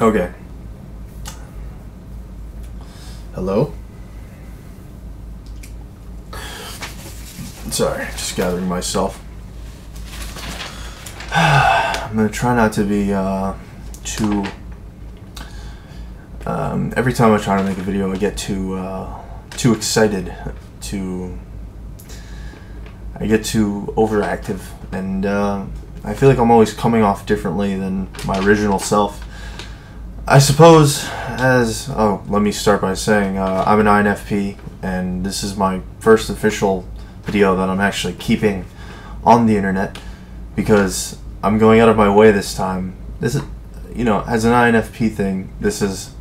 Okay. Hello? Sorry, just gathering myself. I'm gonna try not to be too... every time I try to make a video, I get too excited, I get too overactive, and I feel like I'm always coming off differently than my original self. I suppose let me start by saying I'm an INFP, and this is my first official video that I'm actually keeping on the internet, because I'm going out of my way this time. This is, as an INFP thing, this is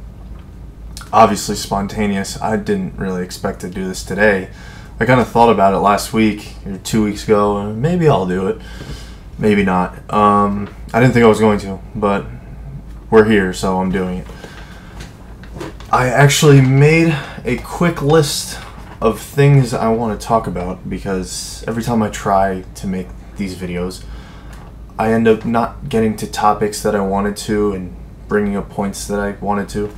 obviously spontaneous. I didn't really expect to do this today. I kind of thought about it last week or 2 weeks ago, and maybe I'll do it, maybe not. I didn't think I was going to, but we're here, so I'm doing it. I actually made a quick list of things I want to talk about, because every time I try to make these videos, I end up not getting to topics that I wanted to and bringing up points that I wanted to.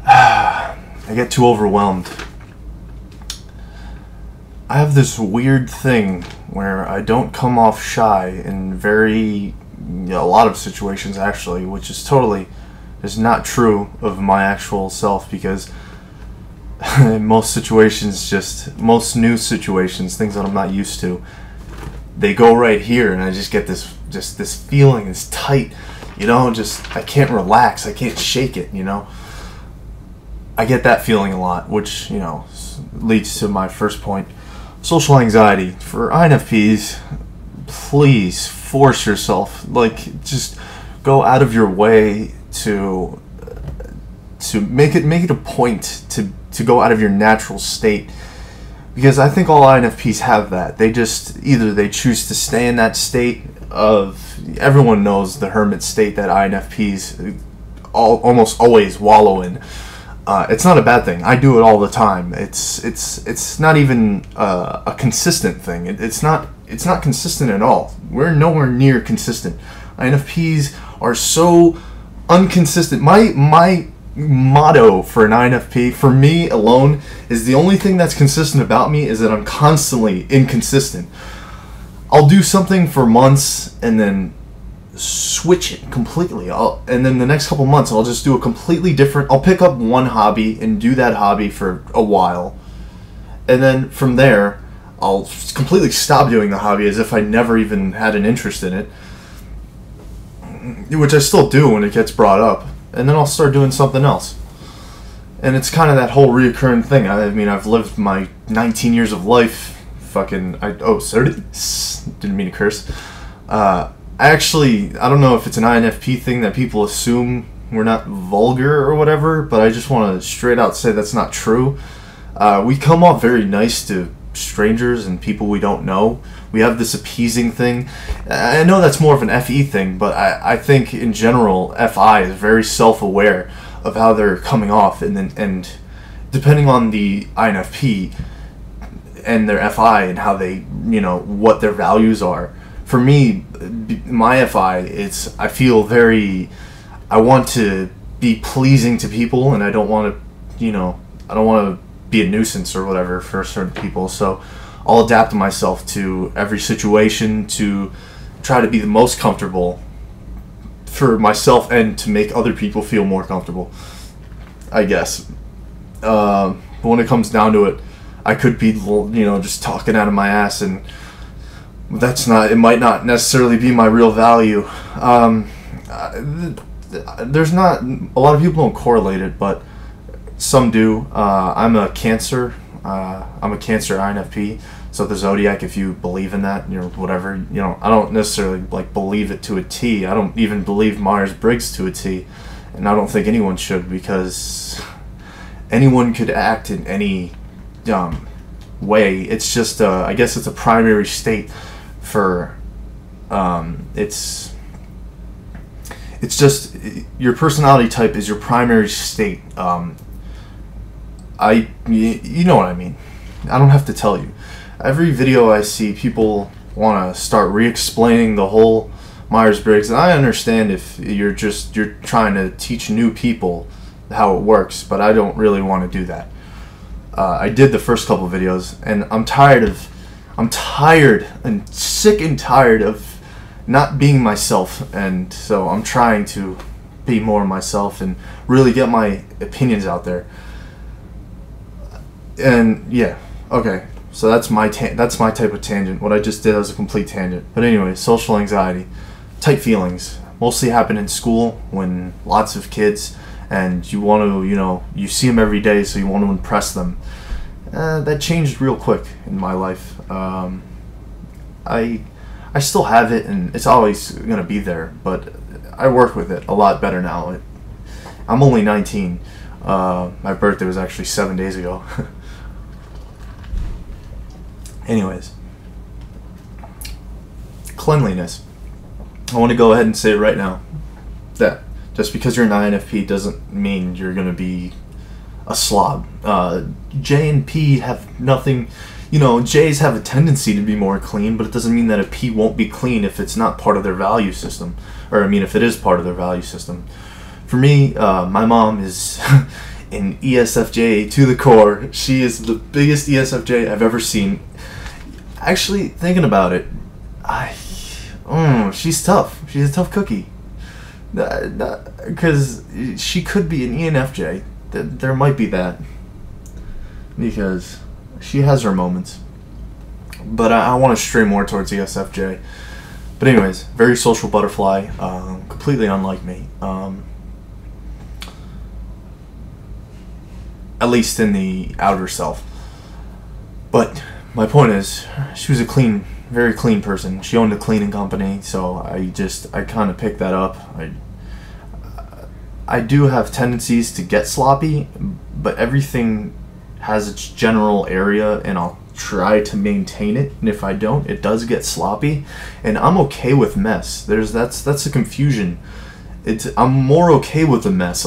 I get too overwhelmed. I have this weird thing where I don't come off shy in a lot of situations, actually, which is not true of my actual self, because in most new situations, things that I'm not used to, they go right here, and I just get this feeling, this tight, I can't relax, I can't shake it, I get that feeling a lot, which, leads to my first point. Social anxiety. For INFPs, please force yourself, just go out of your way to make it a point to go out of your natural state, because I think all INFPs have that. They choose to stay in that state of, everyone knows the hermit state that INFPs almost always wallow in. It's not a bad thing. I do it all the time. It's not even a consistent thing. It's not consistent at all. We're nowhere near consistent. INFPs are so inconsistent. My motto for an INFP, for me alone, is the only thing that's consistent about me is that I'm constantly inconsistent. I'll do something for months and then switch it completely, and then the next couple months I'll just do a completely different, I'll pick up one hobby and do that hobby for a while, and then from there I'll completely stop doing the hobby as if I never even had an interest in it, which I still do when it gets brought up, and then I'll start doing something else. And it's kind of that whole reoccurring thing. I mean, I've lived my 19 years of life sorry, didn't mean to curse. I don't know if it's an INFP thing that people assume we're not vulgar or whatever, but I just want to straight out say that's not true. We come off very nice to strangers and people we don't know. We have this appeasing thing. I know that's more of an FE thing, but I think in general FI is very self-aware of how they're coming off, and depending on the INFP and their FI and how they, what their values are. For me, my FI, I feel I want to be pleasing to people, and I don't want to, be a nuisance or whatever for certain people. So I'll adapt myself to every situation to try to be the most comfortable for myself and to make other people feel more comfortable, I guess. But when it comes down to it, I could be, just talking out of my ass, and it might not necessarily be my real value. There's not, a lot of people don't correlate it, but some do. I'm a Cancer. I'm a Cancer INFP. So the zodiac, if you believe in that, whatever, I don't necessarily believe it to a T. I don't even believe Myers-Briggs to a T, and I don't think anyone should, because anyone could act in any way. It's just I guess it's a primary state for it's just your personality type is your primary state. You know what I mean. I don't have to tell you. Every video I see, people want to start re-explaining the whole Myers-Briggs, and I understand if you're trying to teach new people how it works, but I don't really want to do that. I did the first couple videos, and I'm tired and sick and tired of not being myself, and so I'm trying to be more myself and really get my opinions out there. And yeah, okay, so that's my type of tangent. What I just did was a complete tangent. But anyway, social anxiety, type feelings mostly happen in school when lots of kids, and you want to, you see them every day, so you want to impress them. That changed real quick in my life. I still have it, and it's always gonna be there, but I work with it a lot better now. I'm only 19. My birthday was actually 7 days ago. Anyways, cleanliness. I want to go ahead and say it right now that just because you're an INFP doesn't mean you're going to be a slob. J and P have nothing, J's have a tendency to be more clean, but it doesn't mean that a P won't be clean if it's not part of their value system. Or, if it is part of their value system. For me, my mom is an ESFJ to the core. She is the biggest ESFJ I've ever seen. Actually, thinking about it, she's tough. She's a tough cookie. Because she could be an ENFJ. There might be that. Because she has her moments. But I want to stray more towards ESFJ. But anyways, very social butterfly, completely unlike me. At least in the outer self. But my point is, she was a very clean person. She owned a cleaning company, so I kind of picked that up. I do have tendencies to get sloppy, but everything has its general area, and I'll try to maintain it, and if I don't, it does get sloppy, and I'm okay with mess. That's a confusion. I'm more okay with the mess.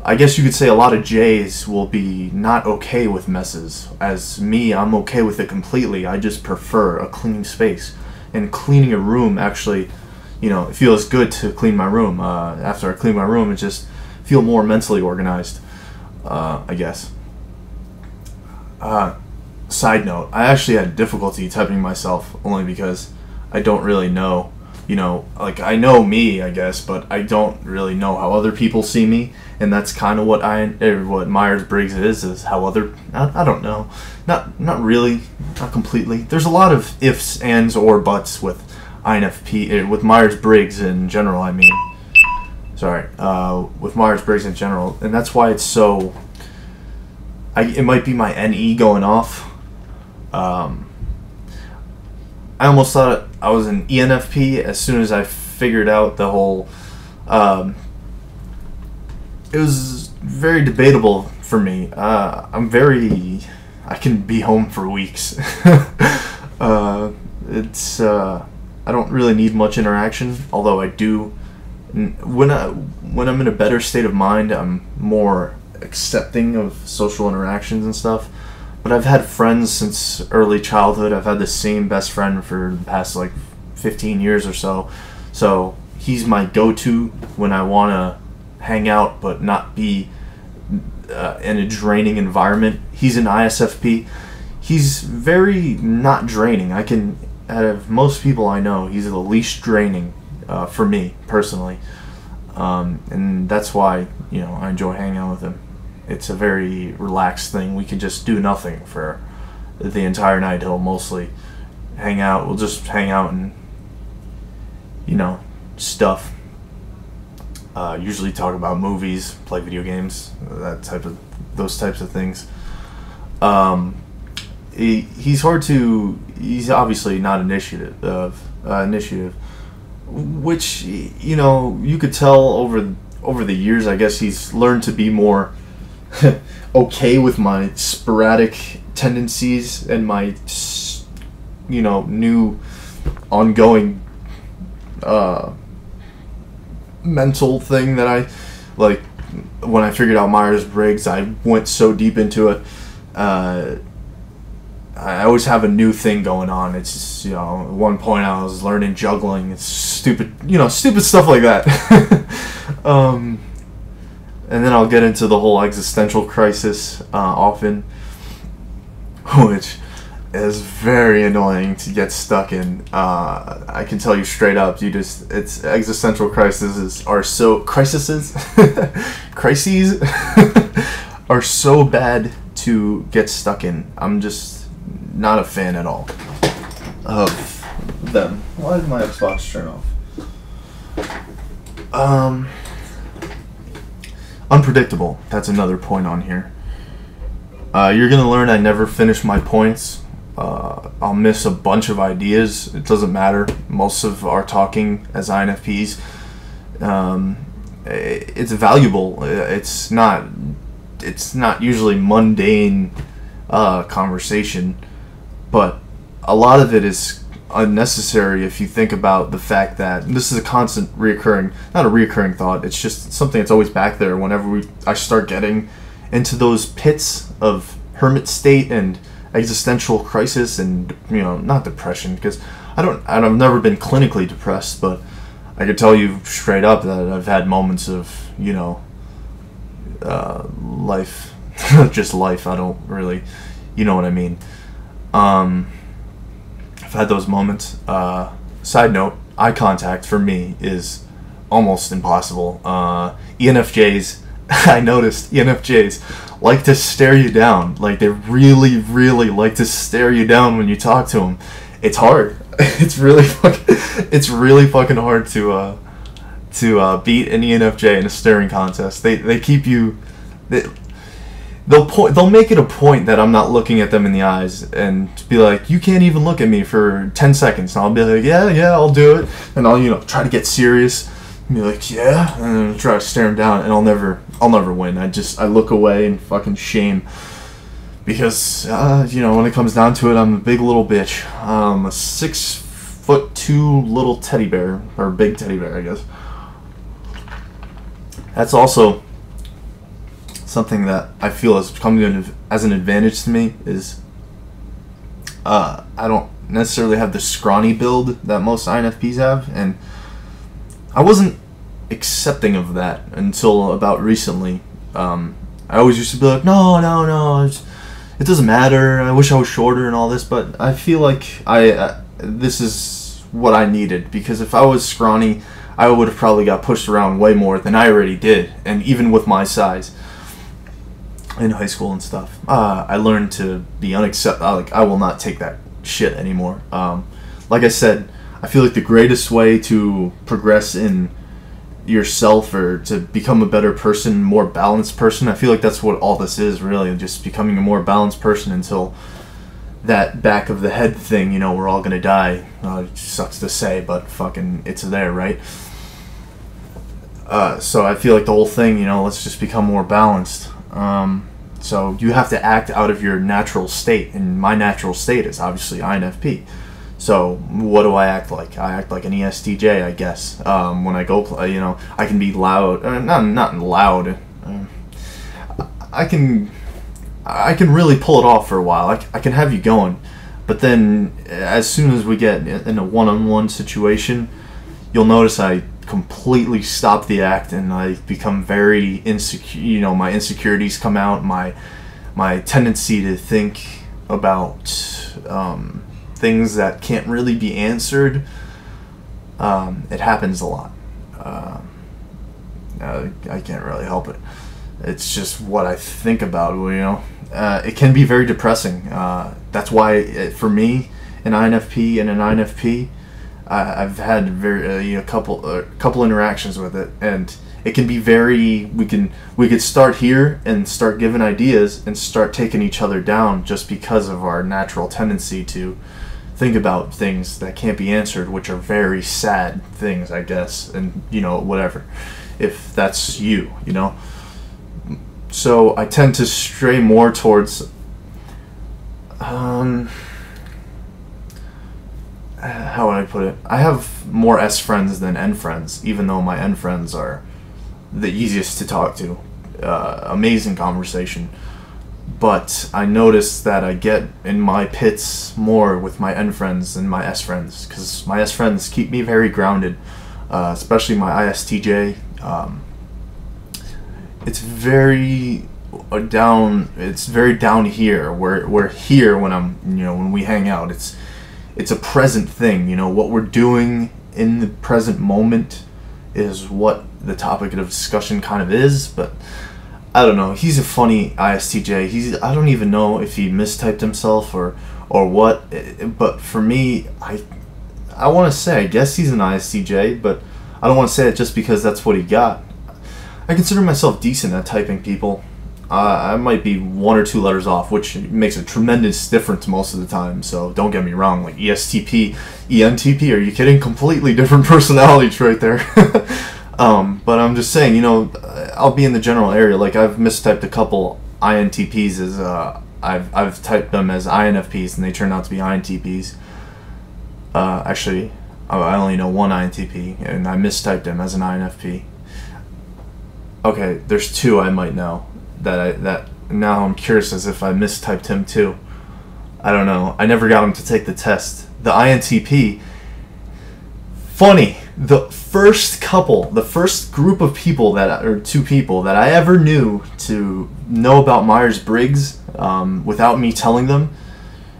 I guess you could say a lot of J's will be not okay with messes. As me, I'm okay with it completely. I just prefer a clean space, and cleaning a room actually, it feels good to clean my room. After I clean my room, it just feel more mentally organized, I guess. Side note, I actually had difficulty typing myself only because I don't really know, I know me, I guess, but I don't really know how other people see me, and that's kind of what Myers-Briggs is how I don't know, not really, not completely. There's a lot of ifs, ands, or buts with INFP, with Myers-Briggs in general, with Myers-Briggs in general, and that's why it's so, it might be my NE going off. I almost thought I was an ENFP as soon as I figured out the whole. It was very debatable for me. I can be home for weeks. I don't really need much interaction, although I do. When I'm in a better state of mind, I'm more accepting of social interactions and stuff. But I've had friends since early childhood. I've had the same best friend for the past 15 years or so. So he's my go-to when I want to hang out but not be in a draining environment. He's an ISFP. He's very not draining. Out of most people I know, he's the least draining for me personally. And that's why, I enjoy hanging out with him. It's a very relaxed thing. We can just do nothing for the entire night. He'll mostly hang out. We'll just hang out and, stuff. Usually talk about movies, play video games, those types of things. He's obviously not initiative, which, you could tell over the years. I guess he's learned to be more okay with my sporadic tendencies and my new ongoing mental thing that I like. When I figured out Myers-Briggs, I went so deep into it. I always have a new thing going on. It's just, you know, at one point I was learning juggling. It's stupid, you know, stupid stuff like that. And then I'll get into the whole existential crisis often, which is very annoying to get stuck in. I can tell you straight up, it's existential crises are so crises are so bad to get stuck in. I'm just not a fan at all of them. Why did my Xbox turn off? Unpredictable. That's another point on here. You're gonna learn I never finish my points. I'll miss a bunch of ideas. It doesn't matter. Most of our talking as INFPs, it's valuable. It's not usually mundane conversation, but a lot of it is unnecessary if you think about the fact that this is a constant not a reoccurring thought. It's just something that's always back there whenever I start getting into those pits of hermit state and existential crisis, and, you know, not depression, because I've never been clinically depressed, but I could tell you straight up that I've had moments of, you know, life, just life. I don't really, you know what I mean. I've had those moments. Side note, eye contact for me is almost impossible. ENFJs, I noticed ENFJs like to stare you down. Like, they really, really like to stare you down when you talk to them. It's hard. It's really fucking hard to beat an ENFJ in a staring contest. They keep you. They'll make it a point that I'm not looking at them in the eyes and be like, you can't even look at me for 10 seconds. And I'll be like, yeah, I'll do it. And I'll, you know, try to get serious and be like, yeah, and then try to stare them down, and I'll never win. I look away in fucking shame because, you know, when it comes down to it, I'm a big little bitch. A 6'2" little teddy bear, or big teddy bear, I guess. That's also something that I feel has come as an advantage to me is I don't necessarily have the scrawny build that most INFPs have, and I wasn't accepting of that until about recently. I always used to be like, no, it doesn't matter, I wish I was shorter and all this, but I feel like this is what I needed, because if I was scrawny, I would have probably got pushed around way more than I already did, and even with my size in high school and stuff, I learned to be like, I will not take that shit anymore. Like I said, I feel like the greatest way to progress in yourself, or to become a better person, more balanced person, I feel like that's what all this is, really, just becoming a more balanced person until that back of the head thing, you know, we're all gonna die. It sucks to say, but fucking it's there, right? So I feel like the whole thing, you know, let's just become more balanced. So you have to act out of your natural state, and my natural state is obviously INFP. So what do I act like? I act like an ESTJ, I guess. When I go play, you know, I can be loud, not loud. I can really pull it off for a while. I can have you going, but then as soon as we get in a one-on-one situation, you'll notice I completely stop the act, and I become very insecure. You know, my insecurities come out. My tendency to think about things that can't really be answered. It happens a lot. I can't really help it. It's just what I think about. You know, it can be very depressing. That's why, for me, an INFP and an INFP, I've had a couple interactions with it, and it can be very. We could start here and start giving ideas and start taking each other down just because of our natural tendency to think about things that can't be answered, which are very sad things, I guess, and, you know, whatever, if that's you know. So I tend to stray more towards how would I put it? I have more S friends than N friends, even though my N friends are the easiest to talk to. Amazing conversation. but I notice that I get in my pits more with my N friends than my S friends, because my S friends keep me very grounded, especially my ISTJ. It's very down. It's very down here. We're here when when we hang out. It's a present thing. What we're doing in the present moment is what the topic of discussion kind of is, but I don't know. He's a funny ISTJ. I don't even know if he mistyped himself or what. But for me, I want to say I guess he's an ISTJ, but I don't want to say it just because that's what he got. I consider myself decent at typing people. I might be 1 or 2 letters off, which makes a tremendous difference most of the time. So don't get me wrong. Like ESTP, ENTP, are you kidding? Completely different personalities right there. But I'm just saying, I'll be in the general area. Like I've mistyped a couple INTPs as I've typed them as INFPs, and they turned out to be INTPs. Actually, I only know one INTP, and I mistyped him as an INFP. Okay, there's 2 I might know that now I'm curious as if I mistyped him too. I don't know. I never got him to take the test. The INTP, funny. The first group of people or 2 people that I ever knew to know about Myers-Briggs without me telling them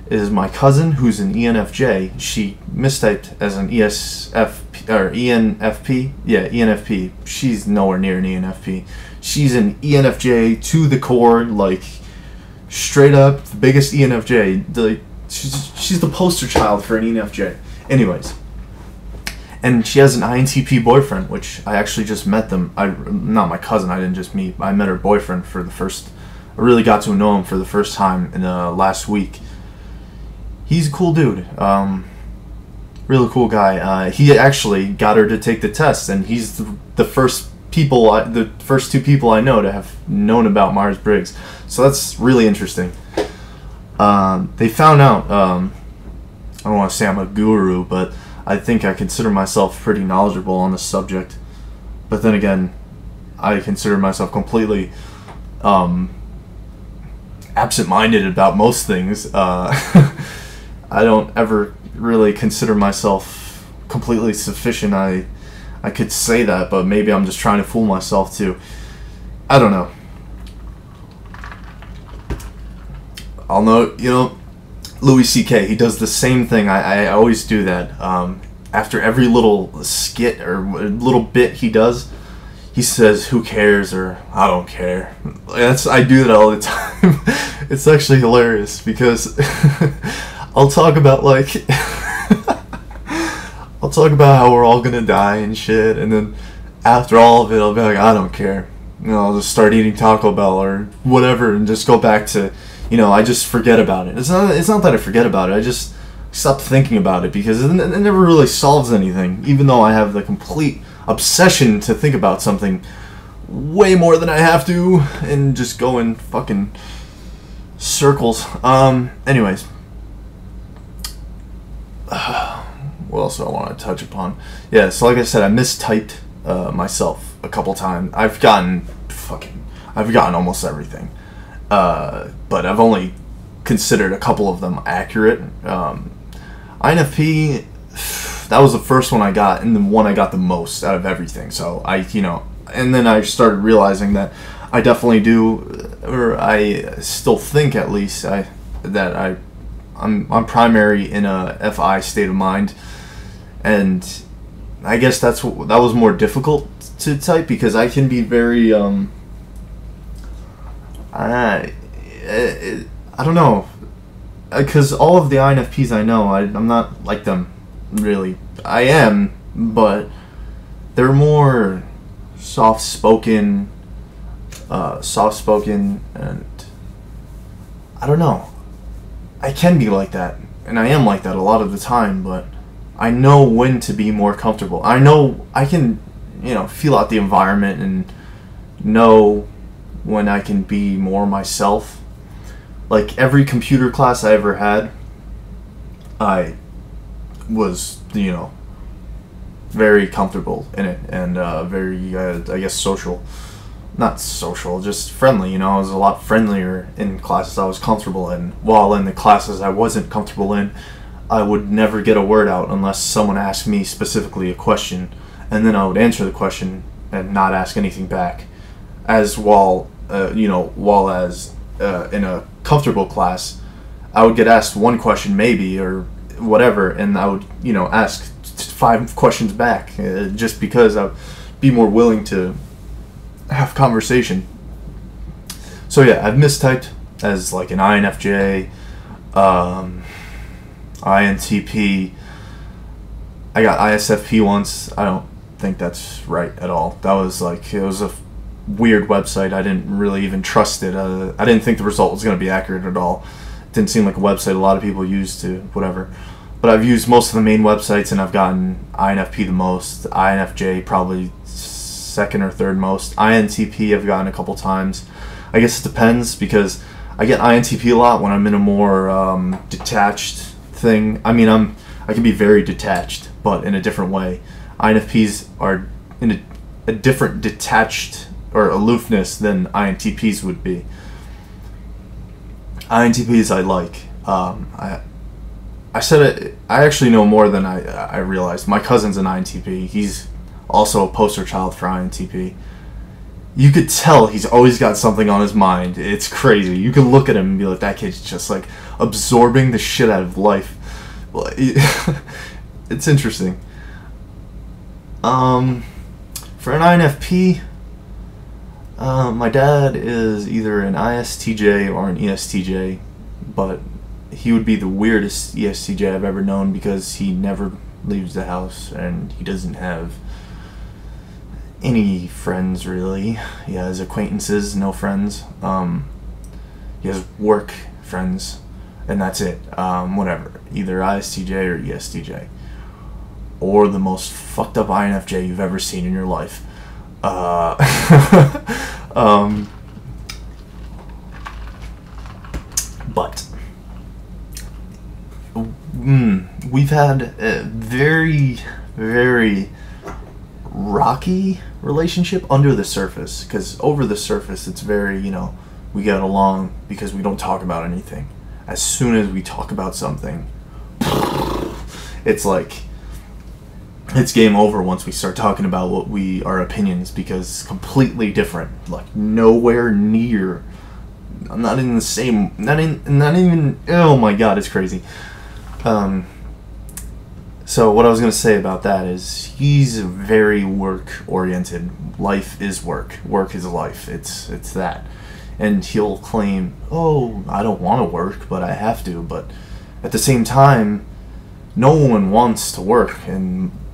is my cousin, who's an ENFJ. She mistyped as an ESFP or ENFP. Yeah, ENFP. She's nowhere near an ENFP. She's an ENFJ to the core, like straight up the biggest ENFJ. She's the poster child for an ENFJ. Anyways, and she has an INTP boyfriend, which I actually just met them. Not my cousin. I didn't just meet. I met her boyfriend for the first. I really got to know him for the first time in last week. He's a cool dude. Really cool guy. He actually got her to take the test, and he's the first 2 people I know to have known about Myers-Briggs. So that's really interesting. They found out. I don't want to say I'm a guru, but I think I consider myself pretty knowledgeable on the subject. But then again, I consider myself completely absent-minded about most things. I don't ever really consider myself completely sufficient. I could say that, but maybe I'm just trying to fool myself too. I don't know. I'll know, Louis C.K., he does the same thing. I always do that. After every little skit or little bit he does, he says, "Who cares?" or "I don't care." I do that all the time. It's actually hilarious because I'll talk about I'll talk about how we're all gonna die and shit, and then after all of it, I'll be like, "I don't care." I'll just start eating Taco Bell or whatever, and just go back to, I just forget about it. It's not that I forget about it. I just stop thinking about it because it never really solves anything. Even though I have the complete obsession to think about something way more than I have to, and just go in fucking circles. Anyways. What else do I want to touch upon? Yeah, so like I said, I mistyped myself a couple times. I've gotten almost everything, but I've only considered a couple of them accurate. INFP, that was the first one I got, and the one I got the most out of everything. So and then I started realizing that I definitely do, or I still think at least that I'm primary in a FI state of mind. And I guess that was more difficult to type because I can be very I don't know, because all of the INFPs I know, I'm not like them really. I am, but they're more soft-spoken, and I don't know. I can be like that, and I am like that a lot of the time, but I know when to be more comfortable. I know I can, feel out the environment and know when I can be more myself. Like every computer class I ever had, I was, very comfortable in it and very, I guess, social. not social, just friendly. You know, I was a lot friendlier in classes I was comfortable in. While in the classes I wasn't comfortable in, I would never get a word out unless someone asked me specifically a question, and then I would answer the question and not ask anything back. As while in a comfortable class, I would get asked one question maybe or whatever, and I would ask 5 questions back, just because I'd be more willing to have conversation. So yeah, I've mistyped as like an INFJ, INTP. I got ISFP once. I don't think that's right at all. That was like, it was a weird website. I didn't really even trust it. I didn't think the result was going to be accurate at all. It didn't seem like a website a lot of people use to whatever. But I've used most of the main websites, and I've gotten INFP the most, INFJ probably second or third most. INTP I've gotten a couple times. I guess it depends, because I get INTP a lot when I'm in a more detached thing. I mean, I can be very detached, but in a different way. INFPs are in a different detached or aloofness than INTPs would be. INTPs I like. I said it. I actually know more than I realized. My cousin's an INTP. He's also a poster child for INTP. You could tell he's always got something on his mind. It's crazy. You can look at him and be like, that kid's just like absorbing the shit out of life. It's interesting. For an INFP, my dad is either an ISTJ or an ESTJ, but he would be the weirdest ESTJ I've ever known, because he never leaves the house and he doesn't have any friends really. He has acquaintances, no friends. He has work friends, and that's it. Whatever, either ISTJ or ESTJ, or the most fucked up INFJ you've ever seen in your life. But we've had a very, very rocky relationship under the surface, because over the surface it's very, we get along because we don't talk about anything. As soon as we talk about something, it's like, it's game over once we start talking about our opinions, because it's completely different, like nowhere near, I'm not in the same, not even, oh my god, it's crazy. So what I was going to say about that is, he's very work oriented. Life is work. Work is life. It's that. And he'll claim, oh, I don't want to work, but I have to. But at the same time, no one wants to work,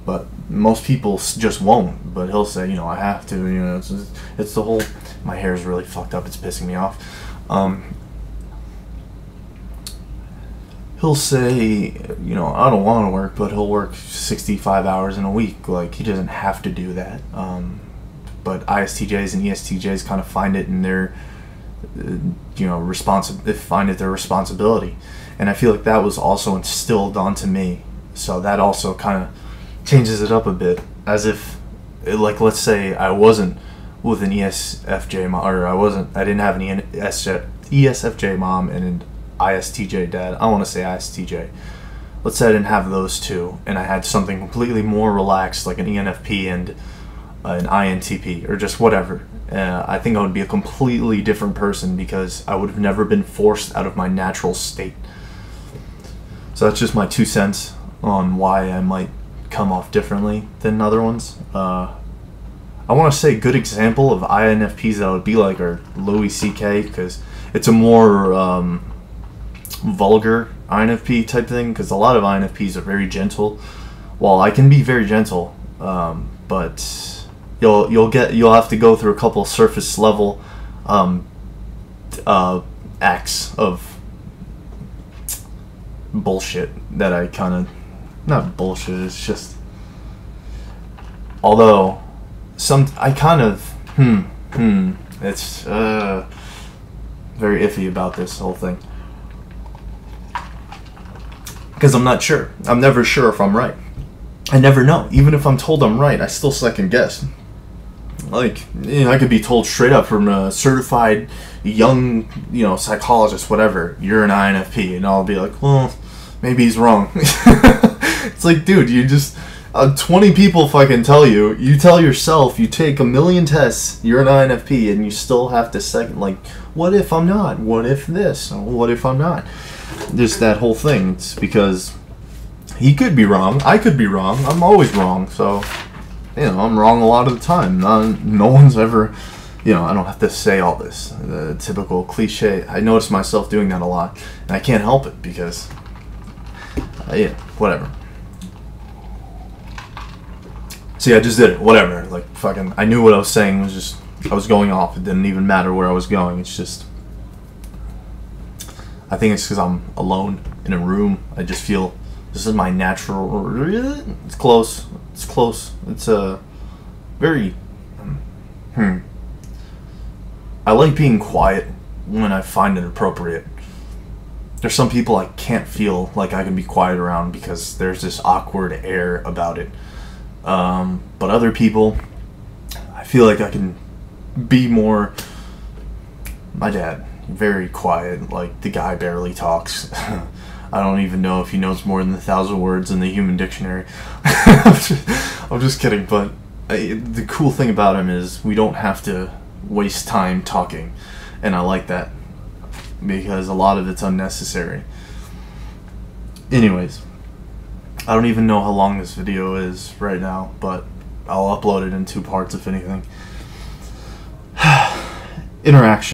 but most people just won't. But he'll say, I have to. It's the whole. My hair is really fucked up. It's pissing me off. He'll say, I don't want to work, but he'll work 65 hours in a week. Like, he doesn't have to do that. But ISTJs and ESTJs kind of find it in their, they find it their responsibility. And I feel like that was also instilled onto me. So that also kind of changes it up a bit. As if, like, let's say I wasn't with an ESFJ mom, or I didn't have an ESFJ mom and an ISTJ dad. I want to say ISTJ. Let's say I didn't have those two, and I had something completely more relaxed, like an ENFP and an INTP, or just whatever. I think I would be a completely different person, because I would have never been forced out of my natural state. So that's just my 2 cents on why I might come off differently than other ones. I want to say a good example of INFPs that I would be like are Louis C.K., because it's a more vulgar INFP type thing, because a lot of INFPs are very gentle. While I can be very gentle, but you'll have to go through a couple surface level acts of bullshit that I kind of, not bullshit, it's just, although I kind of it's very iffy about this whole thing, because I'm not sure. I'm never sure if I'm right. I never know. Even if I'm told I'm right, I still second guess. Like, you know, I could be told straight up from a certified young, you know, psychologist, whatever, you're an INFP, and I'll be like, well, maybe he's wrong. It's like, dude, you just 20 people fucking tell you. You tell yourself. You take a million tests. You're an INFP, and you still have to second. Like, what if I'm not? What if this? What if I'm not? Just that whole thing. It's because he could be wrong. I could be wrong. I'm always wrong. So, you know, I'm wrong a lot of the time. No one's ever. You know, I don't have to say all this. The typical cliche. I notice myself doing that a lot, and I can't help it because, yeah, whatever. See, I just did it. Whatever. Like, fucking, I knew what I was saying. It was just, I was going off. It didn't even matter where I was going. It's just, I think it's because I'm alone in a room. I just feel this is my natural. It's close. It's close. It's very. I like being quiet when I find it appropriate. There's some people I can't feel like I can be quiet around because there's this awkward air about it. But other people, I feel like I can be more. My dad, very quiet, like the guy barely talks. I don't even know if he knows more than 1,000 words in the human dictionary. I'm just kidding, but the cool thing about him is we don't have to waste time talking, and I like that because a lot of it's unnecessary. Anyways, I don't even know how long this video is right now, but I'll upload it in 2 parts if anything. Interaction.